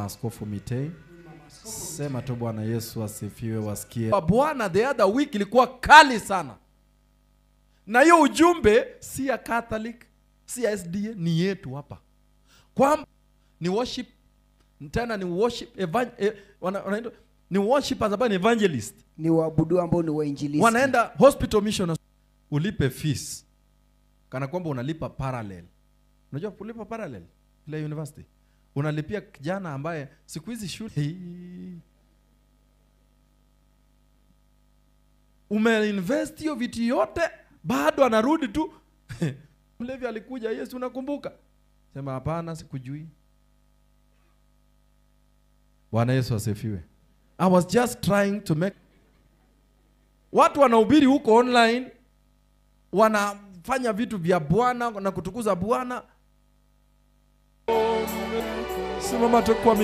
Maaskofu Mitei. Sema tu Bwana Yesu asifiwe, wasikie. Bwana the other week ilikuwa kali sana. Na hiyo ujumbe si ya Catholic, si ya SDA, ni yetu hapa. Kwa ni worship, tena ni worship ni worshipers ambao ni evangelist. Ni waabudu ambao ni wainjilisti. Wanaenda hospital mission, ulipe fees. Kana kwamba unalipa parallel. Unajua kulipa parallel ile university? Unalipia kijana ambaye siku hizi shule umeinvest hiyo vitu yote, bado anarudi tu. Mlevi alikuja, Yesu unakumbuka? Sema hapana, sikujui. Bwana Yesu asifiwe. I was just trying to make watu wanahubiri huko online, wanafanya vitu vya Bwana na kutukuza Bwana. Simama tu kwa